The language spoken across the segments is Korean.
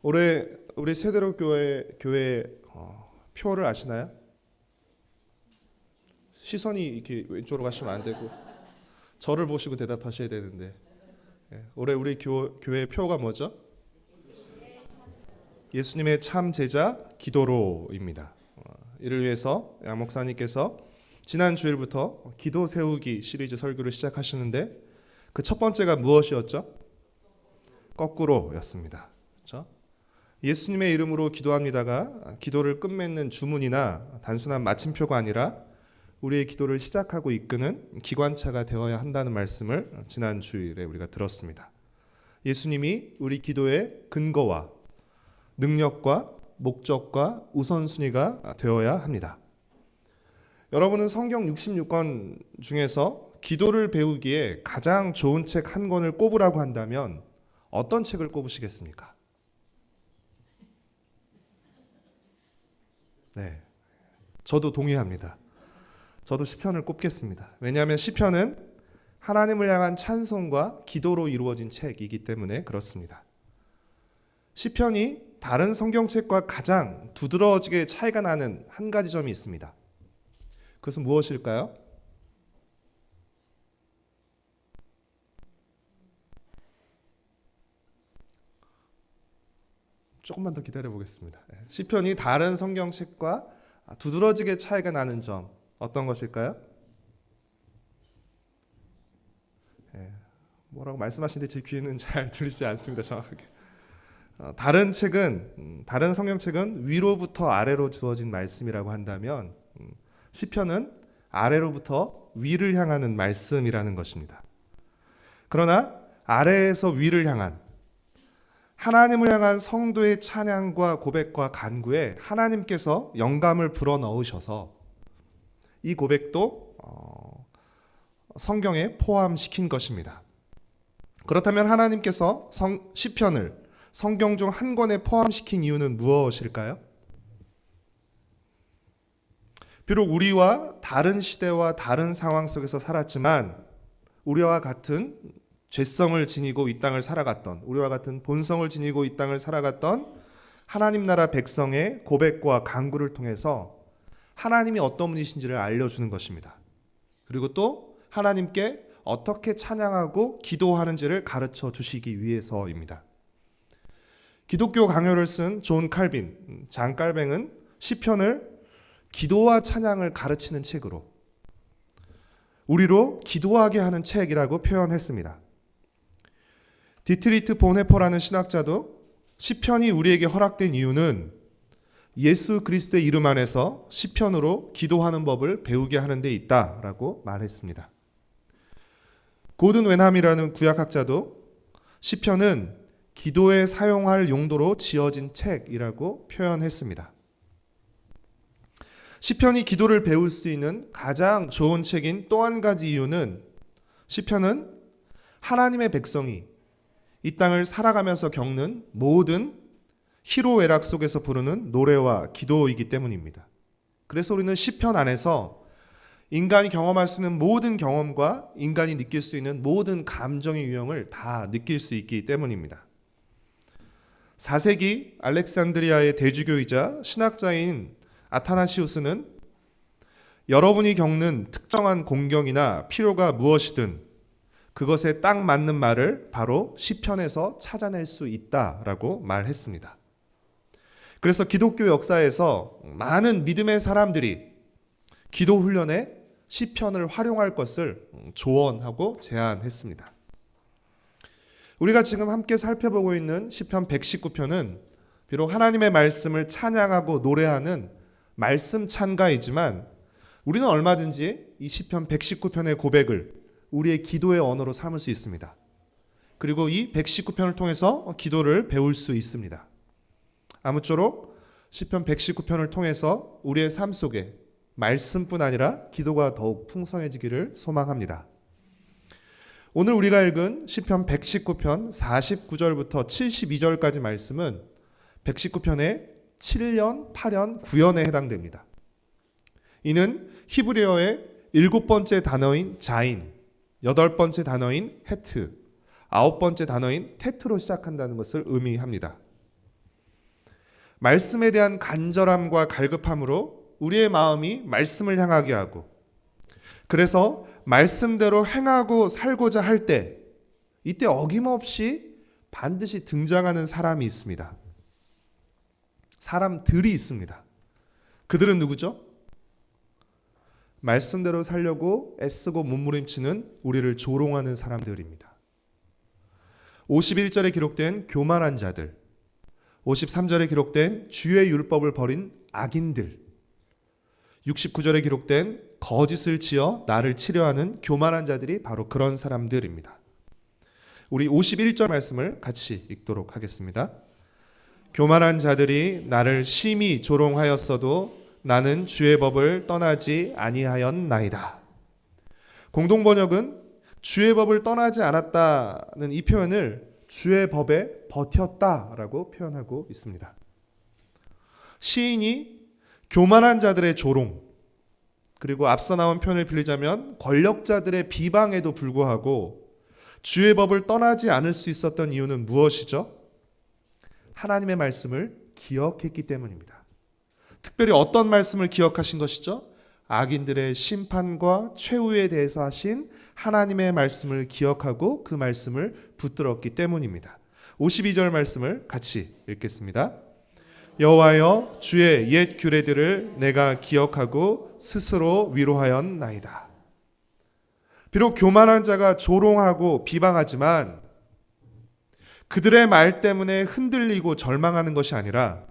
올해 우리 세대로 교회 표를 아시나요? 시선이 이렇게 왼쪽으로 가시면 안 되고 저를 보시고 대답하셔야 되는데 올해 우리 교회 표가 뭐죠? 예수님의 참 제자 기도로입니다. 이를 위해서 양 목사님께서 지난 주일부터 기도 세우기 시리즈 설교를 시작하시는데 그 첫 번째가 무엇이었죠? 거꾸로였습니다. 그렇죠? 예수님의 이름으로 기도합니다가 기도를 끝맺는 주문이나 단순한 마침표가 아니라 우리의 기도를 시작하고 이끄는 기관차가 되어야 한다는 말씀을 지난 주일에 우리가 들었습니다. 예수님이 우리 기도의 근거와 능력과 목적과 우선순위가 되어야 합니다. 여러분은 성경 66권 중에서 기도를 배우기에 가장 좋은 책 한 권을 꼽으라고 한다면 어떤 책을 꼽으시겠습니까? 네, 저도 동의합니다. 저도 시편을 꼽겠습니다. 왜냐하면 시편은 하나님을 향한 찬송과 기도로 이루어진 책이기 때문에 그렇습니다. 시편이 다른 성경책과 가장 두드러지게 차이가 나는 한 가지 점이 있습니다. 그것은 무엇일까요? 조금만 더 기다려 보겠습니다. 시편이 다른 성경책과 두드러지게 차이가 나는 점 어떤 것일까요? 뭐라고 말씀하시는데 제 귀에는 잘 들리지 않습니다. 정확하게. 다른 성경책은 위로부터 아래로 주어진 말씀이라고 한다면 시편은 아래로부터 위를 향하는 말씀이라는 것입니다. 그러나 아래에서 위를 향한 하나님을 향한 성도의 찬양과 고백과 간구에 하나님께서 영감을 불어넣으셔서 이 고백도 성경에 포함시킨 것입니다. 그렇다면 하나님께서 시편을 성경 중 한 권에 포함시킨 이유는 무엇일까요? 비록 우리와 다른 시대와 다른 상황 속에서 살았지만 우리와 같은 죄성을 지니고 이 땅을 살아갔던 우리와 같은 본성을 지니고 이 땅을 살아갔던 하나님 나라 백성의 고백과 간구를 통해서 하나님이 어떤 분이신지를 알려주는 것입니다. 그리고 또 하나님께 어떻게 찬양하고 기도하는지를 가르쳐 주시기 위해서입니다. 기독교 강요를 쓴 장 칼뱅은 시편을 기도와 찬양을 가르치는 책으로 우리로 기도하게 하는 책이라고 표현했습니다. 디트리트 보네퍼라는 신학자도 시편이 우리에게 허락된 이유는 예수 그리스도의 이름 안에서 시편으로 기도하는 법을 배우게 하는 데 있다라고 말했습니다. 고든 웬함이라는 구약학자도 시편은 기도에 사용할 용도로 지어진 책이라고 표현했습니다. 시편이 기도를 배울 수 있는 가장 좋은 책인 또 한 가지 이유는 시편은 하나님의 백성이 이 땅을 살아가면서 겪는 모든 희로애락 속에서 부르는 노래와 기도이기 때문입니다. 그래서 우리는 시편 안에서 인간이 경험할 수 있는 모든 경험과 인간이 느낄 수 있는 모든 감정의 유형을 다 느낄 수 있기 때문입니다. 4세기 알렉산드리아의 대주교이자 신학자인 아타나시우스는 여러분이 겪는 특정한 공경이나 필요가 무엇이든 그것에 딱 맞는 말을 바로 시편에서 찾아낼 수 있다라고 말했습니다. 그래서 기독교 역사에서 많은 믿음의 사람들이 기도 훈련에 시편을 활용할 것을 조언하고 제안했습니다. 우리가 지금 함께 살펴보고 있는 시편 119편은 비록 하나님의 말씀을 찬양하고 노래하는 말씀 찬가이지만 우리는 얼마든지 이 시편 119편의 고백을 우리의 기도의 언어로 삼을 수 있습니다. 그리고 이 119편을 통해서 기도를 배울 수 있습니다. 아무쪼록 시편 119편을 통해서 우리의 삶 속에 말씀뿐 아니라 기도가 더욱 풍성해지기를 소망합니다. 오늘 우리가 읽은 시편 119편 49절부터 72절까지 말씀은 119편의 7년, 8년, 9연에 해당됩니다. 이는 히브리어의 7번째 단어인 자인, 8번째 단어인 헤트, 9번째 단어인 테트로 시작한다는 것을 의미합니다. 말씀에 대한 간절함과 갈급함으로 우리의 마음이 말씀을 향하게 하고, 그래서 말씀대로 행하고 살고자 할 때, 이때 어김없이 반드시 등장하는 사람이 있습니다. 사람들이 있습니다. 그들은 누구죠? 말씀대로 살려고 애쓰고 몸부림치는 우리를 조롱하는 사람들입니다. 51절에 기록된 교만한 자들, 53절에 기록된 주의 율법을 버린 악인들, 69절에 기록된 거짓을 지어 나를 치려하는 교만한 자들이 바로 그런 사람들입니다. 우리 51절 말씀을 같이 읽도록 하겠습니다. 교만한 자들이 나를 심히 조롱하였어도 나는 주의 법을 떠나지 아니하였나이다. 공동번역은 주의 법을 떠나지 않았다는 이 표현을 주의 법에 버텼다라고 표현하고 있습니다. 시인이 교만한 자들의 조롱, 그리고 앞서 나온 표현을 빌리자면 권력자들의 비방에도 불구하고 주의 법을 떠나지 않을 수 있었던 이유는 무엇이죠? 하나님의 말씀을 기억했기 때문입니다. 특별히 어떤 말씀을 기억하신 것이죠? 악인들의 심판과 최후에 대해서 하신 하나님의 말씀을 기억하고 그 말씀을 붙들었기 때문입니다. 52절 말씀을 같이 읽겠습니다. 여호와여, 주의 옛 규례들을 내가 기억하고 스스로 위로하였나이다. 비록 교만한 자가 조롱하고 비방하지만 그들의 말 때문에 흔들리고 절망하는 것이 아니라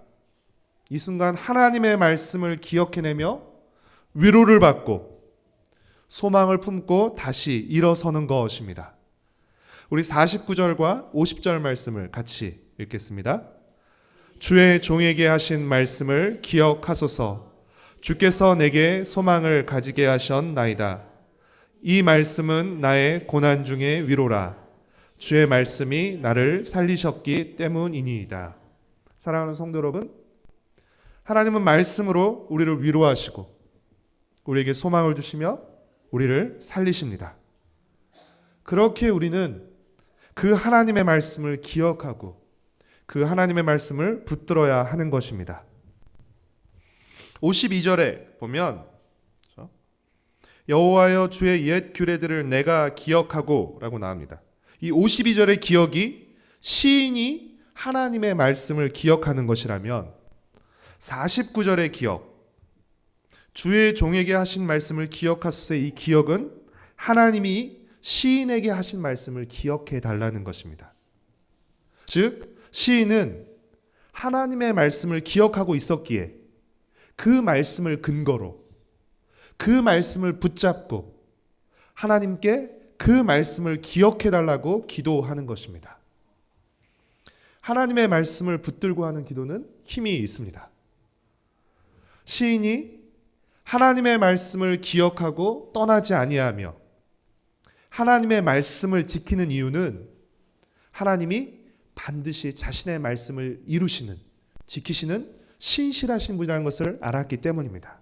이 순간 하나님의 말씀을 기억해내며 위로를 받고 소망을 품고 다시 일어서는 것입니다. 우리 49절과 50절 말씀을 같이 읽겠습니다. 주의 종에게 하신 말씀을 기억하소서. 주께서 내게 소망을 가지게 하셨나이다. 이 말씀은 나의 고난 중의 위로라. 주의 말씀이 나를 살리셨기 때문이니이다. 사랑하는 성도 여러분, 하나님은 말씀으로 우리를 위로하시고 우리에게 소망을 주시며 우리를 살리십니다. 그렇게 우리는 그 하나님의 말씀을 기억하고 그 하나님의 말씀을 붙들어야 하는 것입니다. 52절에 보면 여호와여, 주의 옛 규례들을 내가 기억하고 라고 나옵니다. 이 52절의 기억이 시인이 하나님의 말씀을 기억하는 것이라면 49절의 기억, 주의 종에게 하신 말씀을 기억하소서의 이 기억은 하나님이 시인에게 하신 말씀을 기억해 달라는 것입니다. 즉 시인은 하나님의 말씀을 기억하고 있었기에 그 말씀을 근거로 그 말씀을 붙잡고 하나님께 그 말씀을 기억해 달라고 기도하는 것입니다. 하나님의 말씀을 붙들고 하는 기도는 힘이 있습니다. 시인이 하나님의 말씀을 기억하고 떠나지 아니하며 하나님의 말씀을 지키는 이유는 하나님이 반드시 자신의 말씀을 이루시는, 지키시는 신실하신 분이라는 것을 알았기 때문입니다.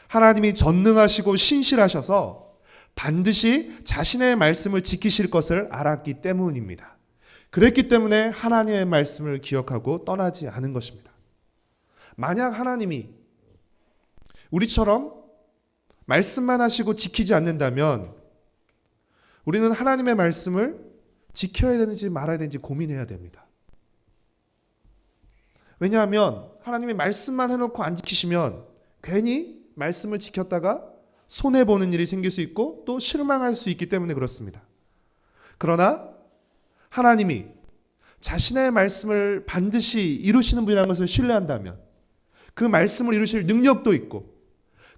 하나님이 전능하시고 신실하셔서 반드시 자신의 말씀을 지키실 것을 알았기 때문입니다. 그랬기 때문에 하나님의 말씀을 기억하고 떠나지 않은 것입니다. 만약 하나님이 우리처럼 말씀만 하시고 지키지 않는다면 우리는 하나님의 말씀을 지켜야 되는지 말아야 되는지 고민해야 됩니다. 왜냐하면 하나님의 말씀만 해놓고 안 지키시면 괜히 말씀을 지켰다가 손해보는 일이 생길 수 있고 또 실망할 수 있기 때문에 그렇습니다. 그러나 하나님이 자신의 말씀을 반드시 이루시는 분이라는 것을 신뢰한다면 그 말씀을 이루실 능력도 있고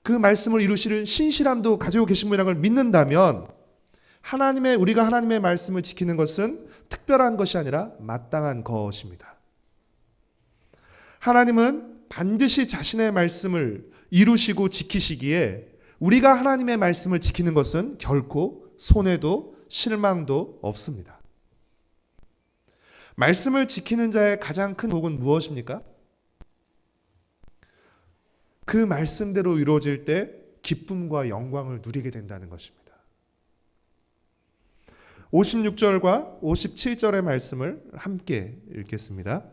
그 말씀을 이루실 신실함도 가지고 계신 분이라는 걸 믿는다면 우리가 하나님의 말씀을 지키는 것은 특별한 것이 아니라 마땅한 것입니다. 하나님은 반드시 자신의 말씀을 이루시고 지키시기에 우리가 하나님의 말씀을 지키는 것은 결코 손해도 실망도 없습니다. 말씀을 지키는 자의 가장 큰 복은 무엇입니까? 그 말씀대로 이루어질 때 기쁨과 영광을 누리게 된다는 것입니다. 56절과 57절의 말씀을 함께 읽겠습니다.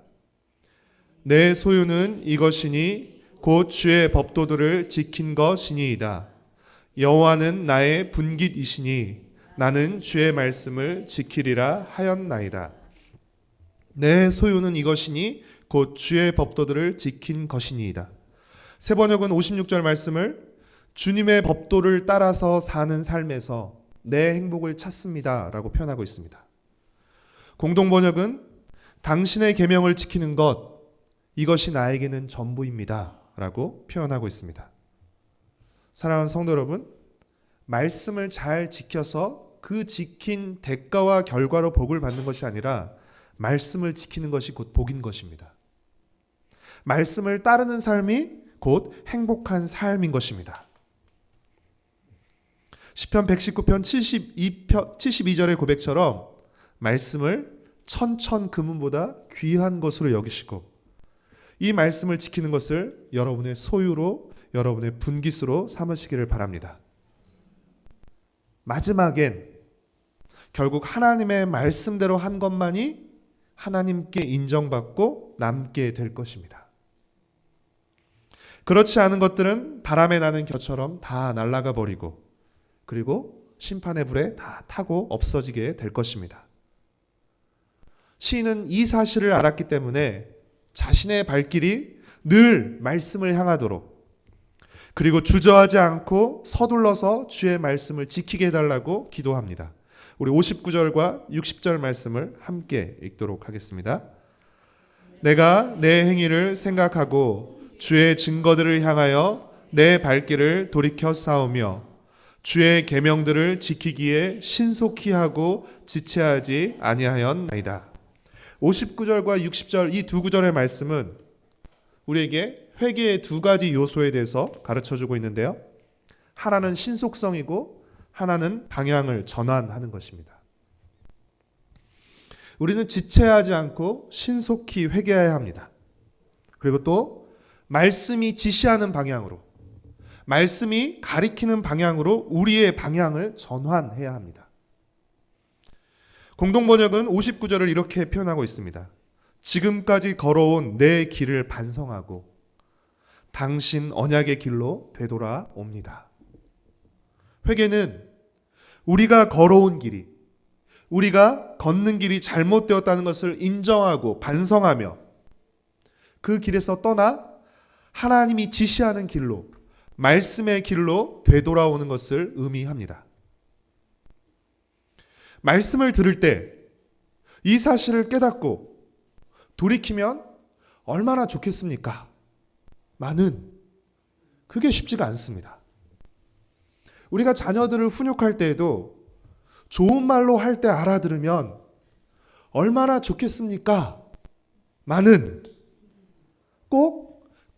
내 소유는 이것이니 곧 주의 법도들을 지킨 것이니이다. 여호와는 나의 분깃이시니 나는 주의 말씀을 지키리라 하였나이다. 내 소유는 이것이니 곧 주의 법도들을 지킨 것이니이다. 새 번역은 56절 말씀을 주님의 법도를 따라서 사는 삶에서 내 행복을 찾습니다 라고 표현하고 있습니다. 공동 번역은 당신의 계명을 지키는 것, 이것이 나에게는 전부입니다 라고 표현하고 있습니다. 사랑하는 성도 여러분, 말씀을 잘 지켜서 그 지킨 대가와 결과로 복을 받는 것이 아니라 말씀을 지키는 것이 곧 복인 것입니다. 말씀을 따르는 삶이 곧 행복한 삶인 것입니다. 시편 119편 72절의 고백처럼 말씀을 천천 금은보다 귀한 것으로 여기시고 이 말씀을 지키는 것을 여러분의 소유로, 여러분의 분깃으로 삼으시기를 바랍니다. 마지막엔 결국 하나님의 말씀대로 한 것만이 하나님께 인정받고 남게 될 것입니다. 그렇지 않은 것들은 바람에 나는 겨처럼 다 날아가 버리고 그리고 심판의 불에 다 타고 없어지게 될 것입니다. 시인은 이 사실을 알았기 때문에 자신의 발길이 늘 말씀을 향하도록 그리고 주저하지 않고 서둘러서 주의 말씀을 지키게 해달라고 기도합니다. 우리 59절과 60절 말씀을 함께 읽도록 하겠습니다. 내가 내 행위를 생각하고 주의 증거들을 향하여 내 발길을 돌이켜 싸우며 주의 계명들을 지키기에 신속히 하고 지체하지 아니하였나이다. 59절과 60절 이 두 구절의 말씀은 우리에게 회개의 두 가지 요소에 대해서 가르쳐주고 있는데요. 하나는 신속성이고 하나는 방향을 전환하는 것입니다. 우리는 지체하지 않고 신속히 회개해야 합니다. 그리고 또 말씀이 지시하는 방향으로, 말씀이 가리키는 방향으로 우리의 방향을 전환해야 합니다. 공동번역은 59절을 이렇게 표현하고 있습니다. 지금까지 걸어온 내 길을 반성하고 당신 언약의 길로 되돌아옵니다. 회개는 우리가 걸어온 길이, 우리가 걷는 길이 잘못되었다는 것을 인정하고 반성하며 그 길에서 떠나 하나님이 지시하는 길로, 말씀의 길로 되돌아오는 것을 의미합니다. 말씀을 들을 때 이 사실을 깨닫고 돌이키면 얼마나 좋겠습니까? 많은 그게 쉽지가 않습니다. 우리가 자녀들을 훈육할 때에도 좋은 말로 할 때 알아들으면 얼마나 좋겠습니까? 많은 꼭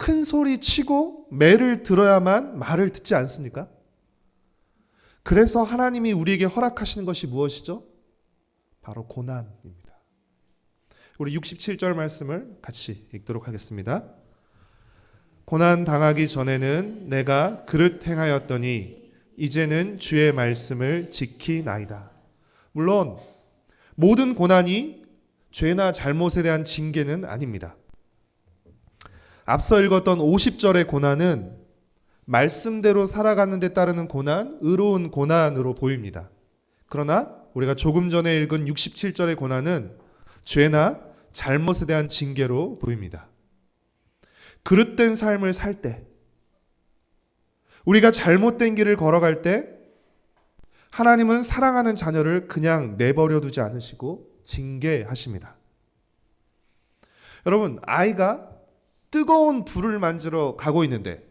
큰 소리 치고 매를 들어야만 말을 듣지 않습니까? 그래서 하나님이 우리에게 허락하시는 것이 무엇이죠? 바로 고난입니다. 우리 67절 말씀을 같이 읽도록 하겠습니다. 고난 당하기 전에는 내가 그릇 행하였더니 이제는 주의 말씀을 지키나이다. 물론 모든 고난이 죄나 잘못에 대한 징계는 아닙니다. 앞서 읽었던 50절의 고난은 말씀대로 살아가는 데 따르는 고난, 의로운 고난으로 보입니다. 그러나 우리가 조금 전에 읽은 67절의 고난은 죄나 잘못에 대한 징계로 보입니다. 그릇된 삶을 살 때, 우리가 잘못된 길을 걸어갈 때 하나님은 사랑하는 자녀를 그냥 내버려 두지 않으시고 징계하십니다. 여러분, 아이가 뜨거운 불을 만지러 가고 있는데,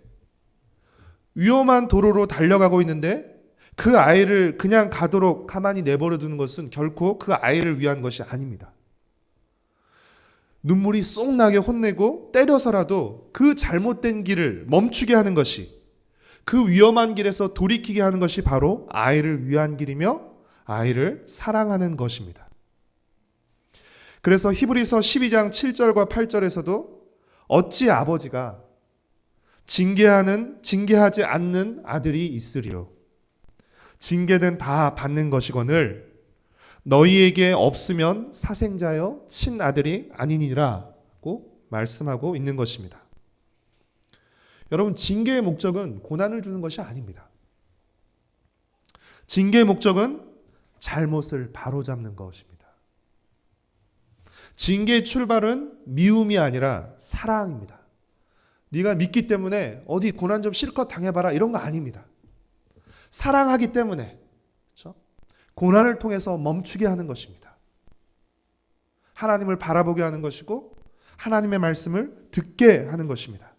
위험한 도로로 달려가고 있는데 그 아이를 그냥 가도록 가만히 내버려 두는 것은 결코 그 아이를 위한 것이 아닙니다. 눈물이 쏙 나게 혼내고 때려서라도 그 잘못된 길을 멈추게 하는 것이, 그 위험한 길에서 돌이키게 하는 것이 바로 아이를 위한 길이며 아이를 사랑하는 것입니다. 그래서 히브리서 12장 7절과 8절에서도 어찌 아버지가 징계하지 않는 아들이 있으리요. 징계는 다 받는 것이거늘 너희에게 없으면 사생자여 친아들이 아니니라고 말씀하고 있는 것입니다. 여러분, 징계의 목적은 고난을 주는 것이 아닙니다. 징계의 목적은 잘못을 바로잡는 것입니다. 징계의 출발은 미움이 아니라 사랑입니다. 네가 믿기 때문에 어디 고난 좀 실컷 당해봐라 이런 거 아닙니다. 사랑하기 때문에, 그렇죠? 고난을 통해서 멈추게 하는 것입니다. 하나님을 바라보게 하는 것이고 하나님의 말씀을 듣게 하는 것입니다.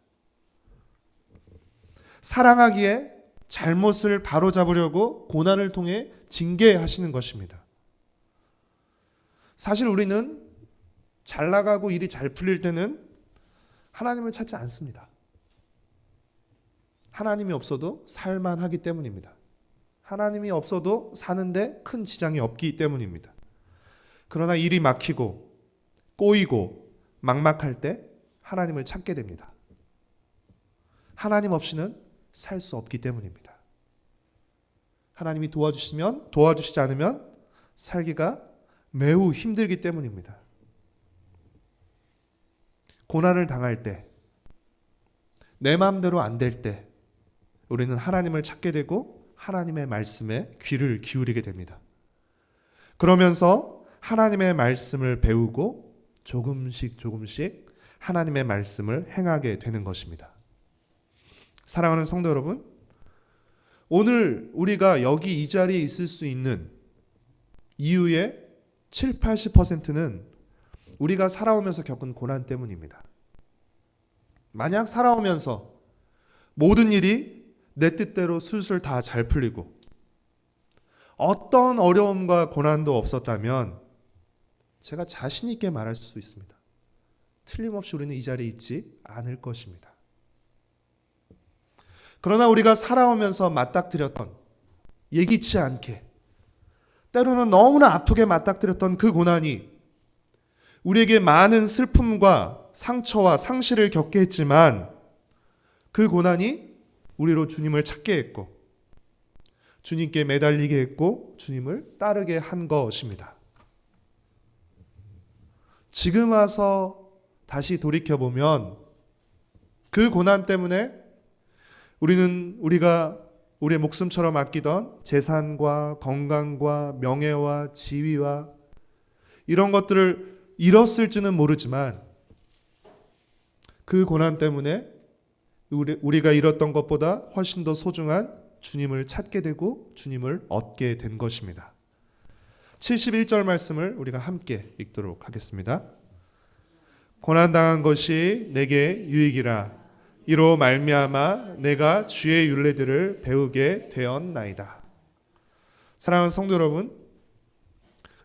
사랑하기에 잘못을 바로잡으려고 고난을 통해 징계하시는 것입니다. 사실 우리는 잘 나가고 일이 잘 풀릴 때는 하나님을 찾지 않습니다. 하나님이 없어도 살만하기 때문입니다. 하나님이 없어도 사는데 큰 지장이 없기 때문입니다. 그러나 일이 막히고 꼬이고 막막할 때 하나님을 찾게 됩니다. 하나님 없이는 살 수 없기 때문입니다. 하나님이 도와주시지 않으면 살기가 매우 힘들기 때문입니다. 고난을 당할 때, 내 마음대로 안 될 때 우리는 하나님을 찾게 되고 하나님의 말씀에 귀를 기울이게 됩니다. 그러면서 하나님의 말씀을 배우고 조금씩 하나님의 말씀을 행하게 되는 것입니다. 사랑하는 성도 여러분, 오늘 우리가 여기 이 자리에 있을 수 있는 이유의 70-80%는 우리가 살아오면서 겪은 고난 때문입니다. 만약 살아오면서 모든 일이 내 뜻대로 술술 다 잘 풀리고 어떤 어려움과 고난도 없었다면 제가 자신 있게 말할 수 있습니다. 틀림없이 우리는 이 자리에 있지 않을 것입니다. 그러나 우리가 살아오면서 맞닥뜨렸던, 예기치 않게 때로는 너무나 아프게 맞닥뜨렸던 그 고난이 우리에게 많은 슬픔과 상처와 상실을 겪게 했지만 그 고난이 우리로 주님을 찾게 했고 주님께 매달리게 했고 주님을 따르게 한 것입니다. 지금 와서 다시 돌이켜보면 그 고난 때문에 우리가 우리의 목숨처럼 아끼던 재산과 건강과 명예와 지위와 이런 것들을 잃었을지는 모르지만 그 고난 때문에 우리가 잃었던 것보다 훨씬 더 소중한 주님을 찾게 되고 주님을 얻게 된 것입니다. 71절 말씀을 우리가 함께 읽도록 하겠습니다. 고난당한 것이 내게 유익이라 이로 말미암아 내가 주의 율례들을 배우게 되었나이다. 사랑하는 성도 여러분,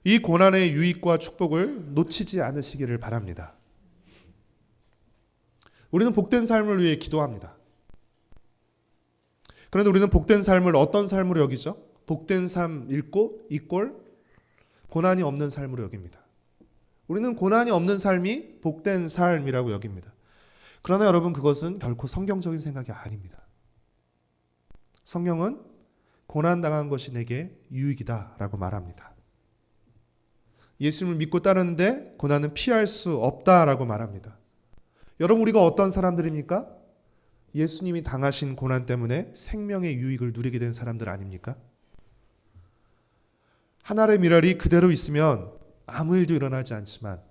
이 고난의 유익과 축복을 놓치지 않으시기를 바랍니다. 우리는 복된 삶을 위해 기도합니다. 그런데 우리는 복된 삶을 어떤 삶으로 여기죠? 복된 삶 이꼴 고난이 없는 삶으로 여깁니다. 우리는 고난이 없는 삶이 복된 삶이라고 여깁니다. 그러나 여러분, 그것은 결코 성경적인 생각이 아닙니다. 성경은 고난당한 것이 내게 유익이다 라고 말합니다. 예수님을 믿고 따르는데 고난은 피할 수 없다라고 말합니다. 여러분, 우리가 어떤 사람들입니까? 예수님이 당하신 고난 때문에 생명의 유익을 누리게 된 사람들 아닙니까? 한 알의 밀알이 그대로 있으면 아무 일도 일어나지 않지만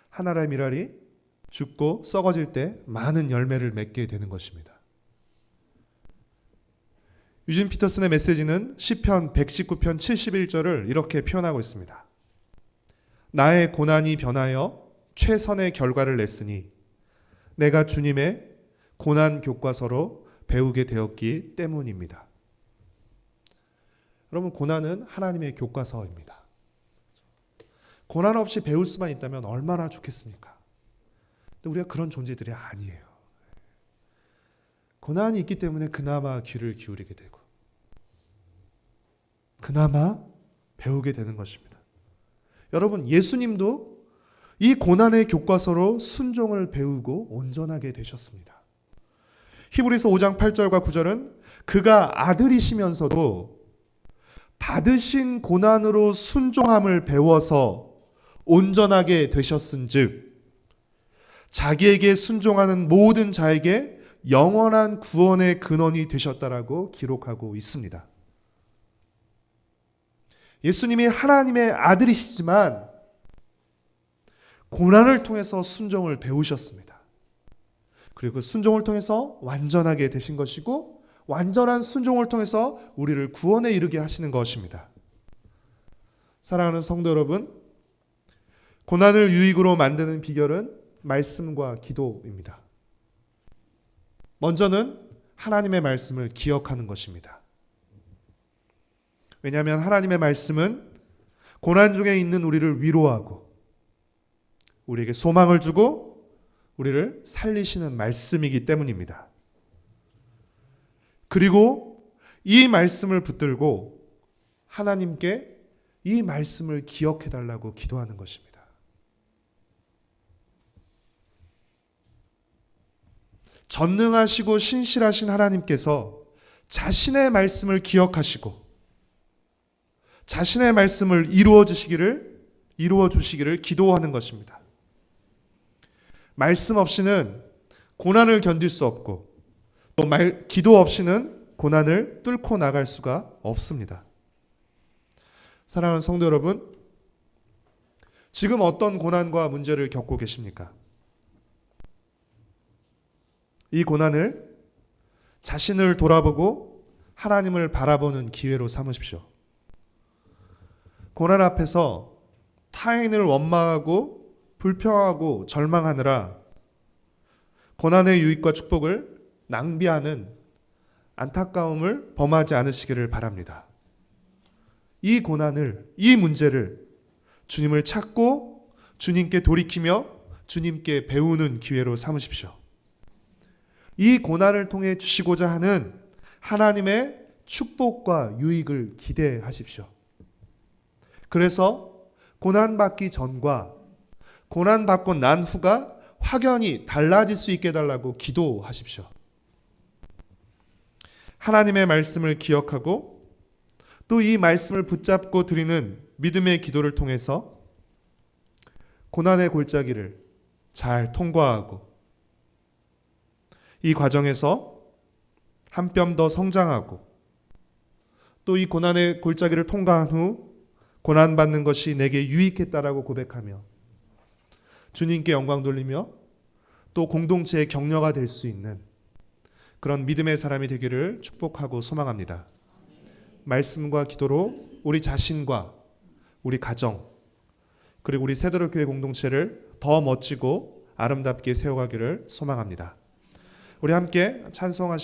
한 알의 밀알이 죽고 썩어질 때 많은 열매를 맺게 되는 것입니다. 유진 피터슨의 메시지는 시편 119편 71절을 이렇게 표현하고 있습니다. 나의 고난이 변하여 최선의 결과를 냈으니 내가 주님의 고난 교과서로 배우게 되었기 때문입니다. 여러분, 고난은 하나님의 교과서입니다. 고난 없이 배울 수만 있다면 얼마나 좋겠습니까? 근데 우리가 그런 존재들이 아니에요. 고난이 있기 때문에 그나마 귀를 기울이게 되고 그나마 배우게 되는 것입니다. 여러분, 예수님도 이 고난의 교과서로 순종을 배우고 온전하게 되셨습니다. 히브리서 5장 8절과 9절은 그가 아들이시면서도 받으신 고난으로 순종함을 배워서 온전하게 되셨은즉 자기에게 순종하는 모든 자에게 영원한 구원의 근원이 되셨다라고 기록하고 있습니다. 예수님이 하나님의 아들이시지만 고난을 통해서 순종을 배우셨습니다. 그리고 순종을 통해서 완전하게 되신 것이고 완전한 순종을 통해서 우리를 구원에 이르게 하시는 것입니다. 사랑하는 성도 여러분, 고난을 유익으로 만드는 비결은 말씀과 기도입니다. 먼저는 하나님의 말씀을 기억하는 것입니다. 왜냐하면 하나님의 말씀은 고난 중에 있는 우리를 위로하고 우리에게 소망을 주고 우리를 살리시는 말씀이기 때문입니다. 그리고 이 말씀을 붙들고 하나님께 이 말씀을 기억해달라고 기도하는 것입니다. 전능하시고 신실하신 하나님께서 자신의 말씀을 기억하시고 자신의 말씀을 이루어 주시기를 기도하는 것입니다. 말씀 없이는 고난을 견딜 수 없고 또 기도 없이는 고난을 뚫고 나갈 수가 없습니다. 사랑하는 성도 여러분, 지금 어떤 고난과 문제를 겪고 계십니까? 이 고난을 자신을 돌아보고 하나님을 바라보는 기회로 삼으십시오. 고난 앞에서 타인을 원망하고 불평하고 절망하느라 고난의 유익과 축복을 낭비하는 안타까움을 범하지 않으시기를 바랍니다. 이 고난을, 이 문제를 주님을 찾고 주님께 돌이키며 주님께 배우는 기회로 삼으십시오. 이 고난을 통해 주시고자 하는 하나님의 축복과 유익을 기대하십시오. 그래서 고난받기 전과 고난받고 난 후가 확연히 달라질 수 있게 해달라고 기도하십시오. 하나님의 말씀을 기억하고 또 이 말씀을 붙잡고 드리는 믿음의 기도를 통해서 고난의 골짜기를 잘 통과하고 이 과정에서 한 뼘 더 성장하고 또 이 고난의 골짜기를 통과한 후 고난받는 것이 내게 유익했다라고 고백하며 주님께 영광 돌리며 또 공동체의 격려가 될 수 있는 그런 믿음의 사람이 되기를 축복하고 소망합니다. 말씀과 기도로 우리 자신과 우리 가정 그리고 우리 세도록 교회 공동체를 더 멋지고 아름답게 세워가기를 소망합니다. 우리 함께 찬송하시